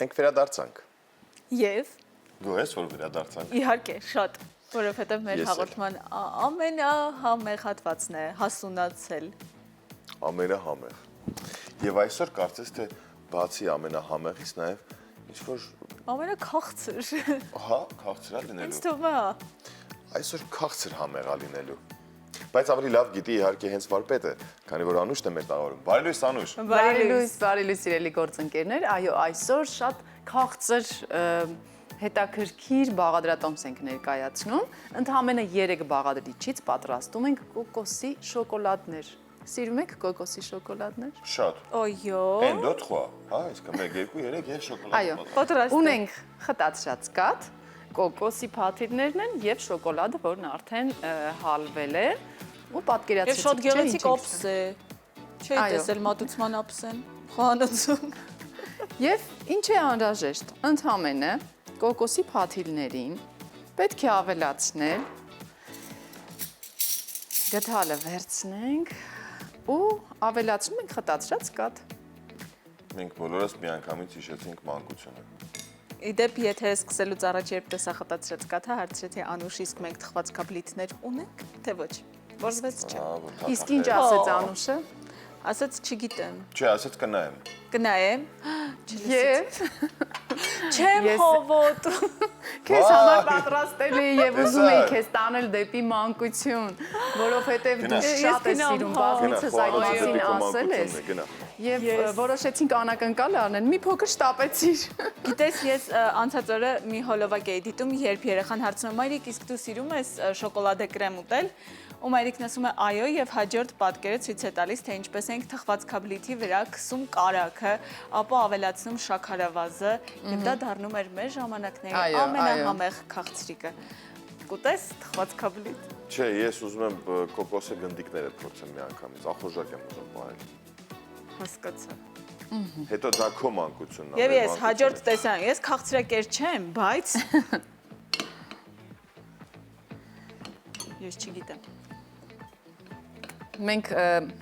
Մենք վերադարձանք։ Եվ Դու ես որ վերադարձանք։ իհարկե շատ, որովհետև մեր հաղորդման ամենահամեղ հատվածն է հասունացել։ Ամենահամեղ։ Եվ այսօր կարծես թե բացի ամենահամեղից նաև ինչ-որ Ամենաքաղցր։ ահա քաղցր է լինելու։ Ինձ թվում է, Այսօր քաղցր համեղ է լինելու։ Բայց ավելի լավ գիտի իհարկե հենց վարպետը, քանի որ Անուշն է մեր տաղավարում։ Բարի լույս Անուշ։ Բարի լույս սիրելի գործընկերներ, այո, այսօր շատ քաղցր հետաքրքիր բաղադրատոմս ենք ներկայացնում։ Ընդհանրապես 3 բաղադրիչից պատրաստում ենք կոկոսի շոկոլադներ։ Սիրում եք կոկոսի շոկոլադներ։ Շատ։ Օյո։ Այն դոտ խո, հա, այսինքն 1 2 3 եւ շոկոլադ։ Այո, Պատրաստ։ ունենք խտացրած կաթ, կոկոսի փաթիթներն են եւ շոկոլադը, որն արդեն հալվել է ու Եվ պատկերացրեցիք, շատ գեղեցիկ ինչ ենք օպս է։ Չէի Այո։ տեսել մատուցման օպսեն։ Խոհանոցում։ Եվ ինչ է անհրաժեշտ, ընդհանրապես կոկոսի փաթիթներին պետք է ավելացնել, գդալը վերցնենք ու ավելացնում ենք խտացրած կաթ։ Մենք բոլորս միանգամից հիշեցինք մանկությունը։ Իդեպ, եթե սկսելուց առաջ երբ տեսա խտացրած կաթը, հարցրի թե Անուշ, իսկ մենք թխված կաբլիթներ ունենք, թե ոչ։ Որզվեց չէ։ Իսկ ինչ ասեց Անուշը։ Ասաց չգիտեմ։ Չէ, ասած կնայեմ։ Գնայեմ։ Եվ Չեմ Ես- հովոտ։ քեզ համար պատրաստել էի եւ ուզում էի քեզ տանել դեպի մանկություն, որովհետեւ Գնա։ դու շատ ես գնամ, սիրում, հա։ բազմիցս այդ մասին ասել ես։ Գնա։ Եվ Ես- որոշեցինք անակնկալ անել, մի փոքր շտապեցիր։ Գիտես, ես անցած օրը մի հոլովակ էի դիտում, երբ երեխան հարցնում է՝ «Մայրիկ, իսկ դու սիրում ես շոկոլադե կրեմ ուտել»։ Ու մայրիկն ասում է՝ «Այո», եւ հաջորդ պատկերը ցույց է տալիս, թե ինչպես ենք թխված կաբլիթի վրա քսում կարագը, ապա ավելացնում շաքարավազը, եւ դա դառնում էր մեր ժամանակների Այո, ամենահամեղ քաղցրիկը։ Կուտես թխված կաբլիթ։ Չէ, ես ուզում եմ կոկոսի գնդիկները փորձեմ միանգամից, ախորժակ եմ ուզում պահել։ Հասկացա։ Հետո դա քո մանկությունն է։ Եվ մեր ես հաջորդ տեսան, ես քաղցրակեր չեմ, բայց ես չգիտեմ։ Մենք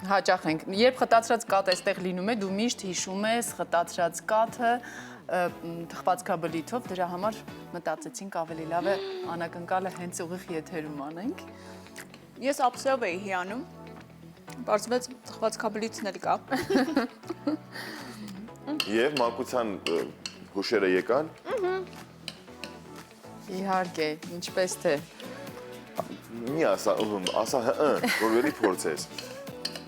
հաճախ ենք, երբ խտացրած կաթ այստեղ լինում է, դու միշտ հիշում ես խտացրած կաթը թխված կաբլիթով, դրա համար մտածեցինք ավելի լավ է անակնկալը հենց ուղիղ եթերում անենք։ Ես ափսեով էի հիանում, բարձվեց թխված կաբլիթն էլ կա։ Եվ մանկության հուշերը եկան։ Իհարկե, ինչպես թե Մի ասա, որ վերի փորձես։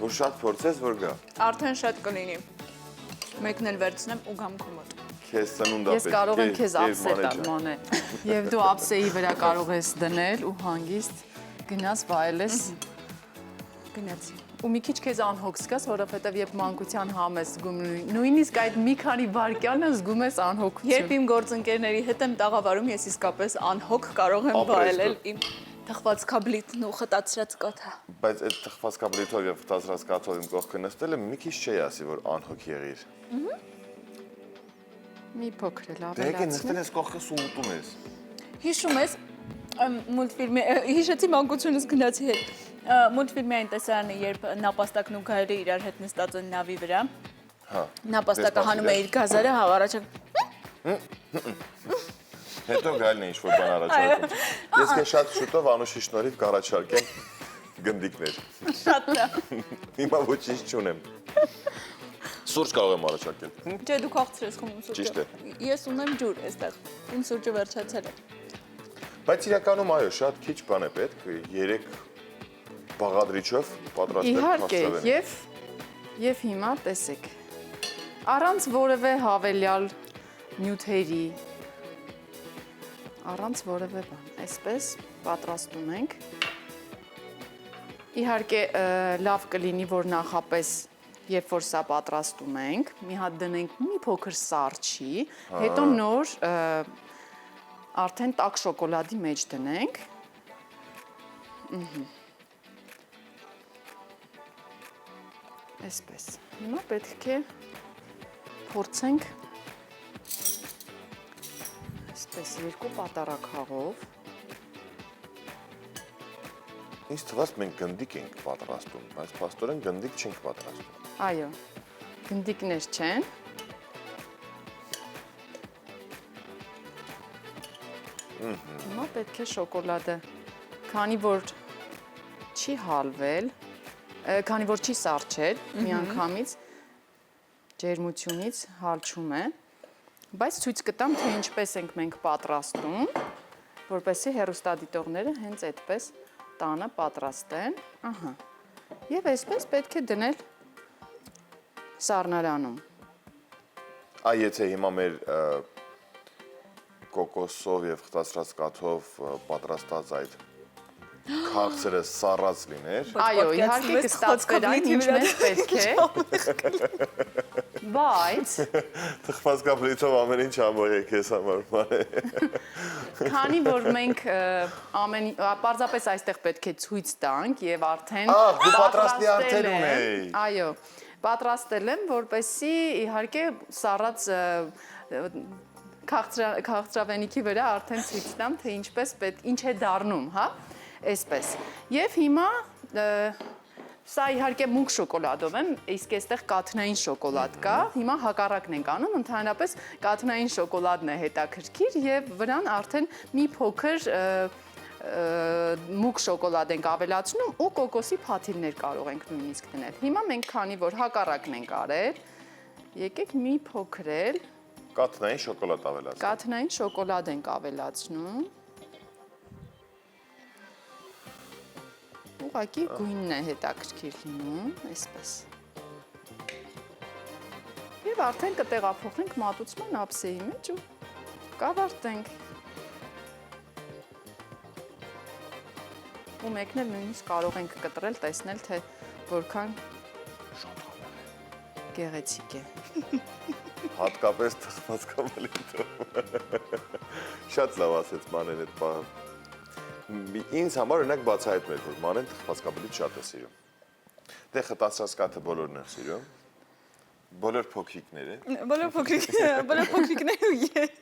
Որ շատ փորձես, որ գա։ Արդեն շատ կլինի։ Մեկն էլ վերցնեմ ու գամ քո մոտ։ Քեզ ծնունդա ես կարող եմ քեզ ափսետ մանե։ Եվ դու ափսեի վրա կարող ես դնել ու հանգիստ գնաս վայելես Գնացի։ ու մի քիչ քեզ անհոգ զգաս, որովհետև երբ մանկության համ ես զգում, նույնիսկ այդ մի քանի վայրկյանը զգում ես անհոգություն։ Երբ իմ գործընկերների հետ եմ տաղավարում, ես իսկապես անհոգ կարող եմ վայելել իմ թխված կաբլիթն ու խտացրած կաթը։ Բայց այդ թխված կաբլիթով եւ տածրած կաթով իմ կողքը նստելը մի քիչ չի ասի, որ անհոգ եղիր։ Մի փոքր էլ Դե եկե ավելացնեմ։ նստել ես կողքս ու ուտում ես։ Հիշում ես մուլտֆիլմի հիշեցի մանկությունս գնացի հետ։ Մուլտֆիլմի այն տեսարանը, երբ նապաստակն ու գայլը իրար հետ նստած են նավի վրա։ Հա։ Նապաստակը հանում է իր գազարը, հա, առաջ Հետո գալն է ինչ-որ բան առաջարկում։ Ես քեզ շատ շուտով Անուշի շնորհիվ կառաջարկեմ գնդիկներ։ շատ է։ Հիմա ոչինչ չունեմ։ Սուրճ կարող եմ առաջարկել։ Չէ, դու քաղցր ես խմում սուրճը։ Ճիշտ է։ Ես ունեմ ջուր այստեղ։ Իմ սուրճը վերջացել է։ Բայց իրականում այո, շատ քիչ բան է պետք, 3 բաղադրիչով պատրաստել Իհարկե, փաստորեն։ եւ հիմա տեսեք։ Առանց որևէ հավելյալ նյութերի, առանց որևէ բան, այսպես պատրաստում ենք։ Իհարկե, լավ կլինի, որ նախապես երբ որ սա պատրաստում ենք, մի հատ դնենք մի փոքր սառչի, հետո նոր արդեն տաք շոկոլադի մեջ դնենք։ Այսպես։ Հիմա պետք է փորձենք այսպես 2 պատարագ Ինձ թվաց մենք գնդիկ ենք պատրաստում, բայց փաստորեն գնդիկ չենք պատրաստում։ Այո, գնդիկներ չեն։ Հիմա պետք է շոկոլադը, քանի որ չի հալվել, քանի որ չի սառչել, միանգամից ջերմությունից հալչում է, բայց ցույց կտամ, թե ինչպես ենք մենք պատրաստում, որպեսզի հեռուստադիտողները հենց այդպես տանը պատրաստեն, ահա, և այսպես պետք է դնել սառնարանում։ Եթե հիմա մեր կոկոսով և խտացրած կաթով պատրաստած այդ քաղցրը սառած լիներ։ Այո, իհարկե կստացվեր այն, ինչ մեզ պետք է, բայց Թխվածքաբլիթով ամեն ինչ ամոյ է քեզ համար ման է։ քանի որ մենք պարզապես այստեղ պետք է ցույց տանք եւ արդեն դու պատրաստի արդեն ունեի։ Այո, պատրաստել եմ, որպեսզի իհարկե սառած քաղցրավենիքի վրա արդեն ցույց տամ, թե ինչ է դառնում, հա, այսպես։ Եվ հիմա սա իհարկե մուգ շոկոլադով եմ, իսկ այստեղ կաթնային շոկոլադ կա, հիմա հակառակն ենք անում, ընդհանրապես կաթնային շոկոլադն է հետաքրքիր եւ վրան արդեն մի փոքր մուգ շոկոլադ ենք ավելացնում ու կոկոսի փաթիլներ կարող ենք նույնիսկ դնել։ Հիմա մենք քանի որ հակառակն ենք արել, եկեք մի փոքր էլ Կաթնային շոկոլադ ավելացնում։ Կաթնային շոկոլադ ենք ավելացնում։ Ուղղակի գույնն է հետաքրքիր լինում, այսպես։ Եվ արդեն կտեղափոխենք մատուցման ափսեի մեջ ու կավարտենք։ Ու մեկն էլ նույնիսկ կարող ենք կտրել, տեսնել, թե որքան գեղեցիկ է։ Հատկապես թխվածքաբլիթով։ Շատ լավ ասեց մանեն այդ պահը։ Ինձ համար օրինակ բացահայտում էր, որ մանեն թխվածքաբլիթ շատ է սիրում։ Դե խտացած կաթը բոլորն են սիրում։ Բոլոր փոքրիկները։ Բոլոր փոքրիկները ու ես։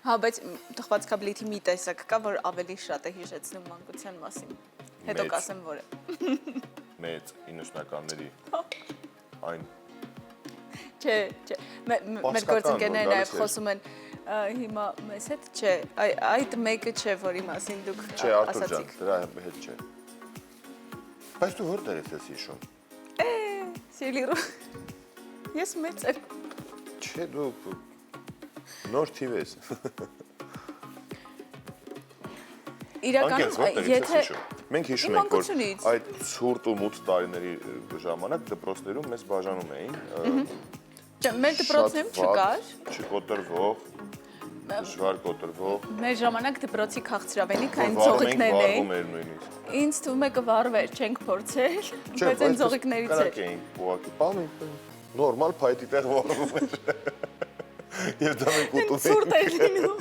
Հա, բայց թխվածքաբլիթի մի տեսակ կա, որ ավելի շատ է հիշեցնում մանկության մասին։ Հետո կասեմ որը։ Մեծ 90-ականների այն Չէ, մեր գործընկերները նաև խոսում են հիմա մեզ հետ, չէ, այդ մեկը չէ, որի մասին դուք ասացիք։ Չէ, Արտուր ջան, դրա հետ չէ։ Բայց դու որտեղ ես հիշում։ Սիրելի ես մեծ եմ։ Չէ, դու նոր թիվ ես։ Իրականում, եթե մենք հիշում ենք, որ այդ ցուրտ ու մութ տարիների ժամանակ դպրոցներում մեզ բաժանում էին մեր դպրոցներում չկար։ Չկոտրվող, դժվար կոտրվող։ Մեր ժամանակ դպրոցի քաղցրավենիք այն ձողիկներն էին։ Ինձ թվում է կվառվեր, չենք փորձել, բայց այն ձողիկներից էր։ Կարակ էինք ուղղակի բան նորմալ փայտի տեղ վառվում էր։ Եվ դա մենք ուտում էինք։ Ցուրտ էր լինում։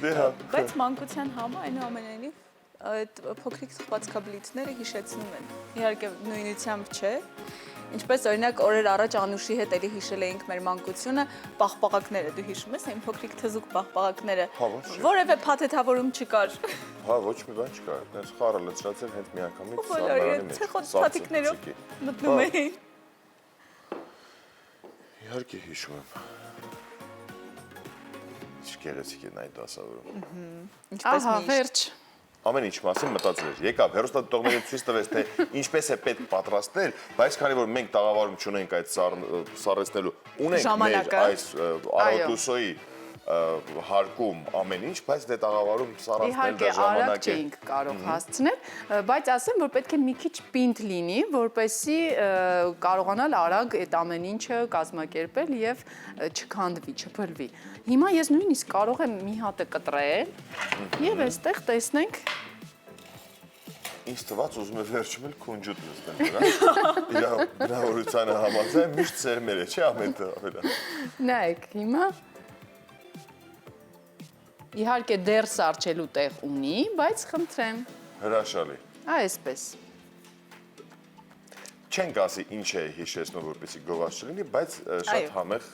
Դե հա։ Բայց մանկության համը այնուամենայնիվ այդ փոքրիկ թխվածքաբլիթները հիշեցնում են։ Իհարկե նույնությամբ չէ։ Ինչպես օրինակ օրեր առաջ Անուշի հետ էլի հիշել էինք մեր մանկությունը, պաղպաղակները, դու հիշում ես, այն փոքրիկ թզուկ պաղպաղակները, որևէ փաթեթավորում չկար։ Հա, ոչ մի բան չկար, այնպես խառը լցրած էր հենց միանգամից սառնարանի մեջ։ Ցեխոտ փաթիկներով մտնում էին։ Իհարկե հիշում եմ։ Ինչ գեղեցիկ է այդ դասավորում։ Ինչպես Ահա, վերջ։ Ամեն ինչ մասին մտածել էր։ Եկավ հեռուստադիտողներին ցույց տվեց, թե ինչպես է պետք պատրաստել, բայց քանի որ մենք տաղավարում չունենք այդ սառեցնելու, ունենք մեր այս Արոտուսոյի հարկում ամեն ինչ, բայց դե տաղավարում սառացնել դա ժամանակ է։ Իհարկե, արագ չէինք կարող հասցնել, բայց ասեմ, որ պետք է մի քիչ պինդ լինի, որպեսզի կարողանալ արագ այդ ամեն ինչը կազմակերպել եւ չքանդվի, չփլվի։ Հիմա ես նույնիսկ կարող եմ մի հատը կտրել եւ այստեղ տեսնենք Ինձ թվաց ուզում է վերջում էլ քունջուտ նստեմ դրա։ Իր բնավորությանը համաձայն միշտ սերմեր է, չէ՞ ամեն տեղ։ Նայեք, հիմա իհարկե դեռ սառչելու տեղ ունի, բայց խնդրեմ։ Հրաշալի։ Այսպես։ Չենք ասի ինչ է հիշեցնում, որպեսզի գովազ չլինի, բայց շատ համեղ։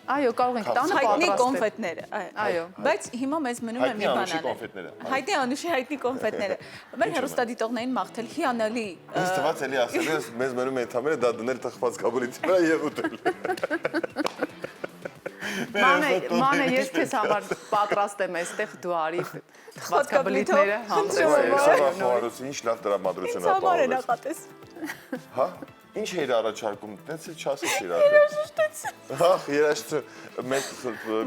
Այո, կարող ենք տանը հայտնի պատրաստել։ կոնֆետները, Այո։ բայց հիմա մեզ մնում է մի բան կոնֆետները։ Հայտնի Անուշի հայտնի կոնֆետները։ Մեր հեռուստադիտողներին մաղթել հիանալի։ Ինձ թվաց էլի ասել ես, մեզ մնում է ընդհանրապես դա դնել թխվածքաբլիթի վրա եւ ուտել։ Մանե, ես քեզ համար պատրաստ եմ այստեղ դու արի թխվածքաբլիթները Սավախոարուց ինչ լավ դրամատրություն Ինձ համար է ապահովեց։ նախատես։ Հա? Ինչ էր առաջարկում, դες էլ չասես իրար։ Հա, երաժշտություն, մենք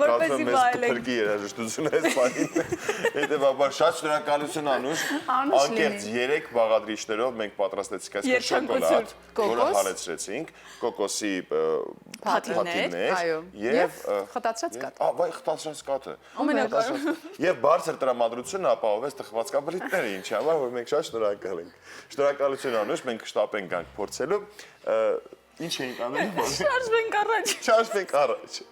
կազմում մեզ փրկի երաժշտություն այս բանին։ Հետևաբար շատ շնորհակալություն Անուշ։ Անկեղծ 3 բաղադրիչներով մենք պատրաստեցինք այս շոկոլադ, որը հարեցրեցինք, կոկոսի փաթիթներ եւ խտացած կաթ։ Վայ, խտացած կաթը։ Եվ բարձր տրամադրությունը ապահովեց թխվածքաբլիթները, ինչի համար որ մենք շատ շնորհակալ ենք։ Շնորհակալություն Անուշ, մենք կշտապենք գանք փորձելու։ Ինչ էինք անում։ Շարժվենք առաջ։ Շարժվենք առաջ։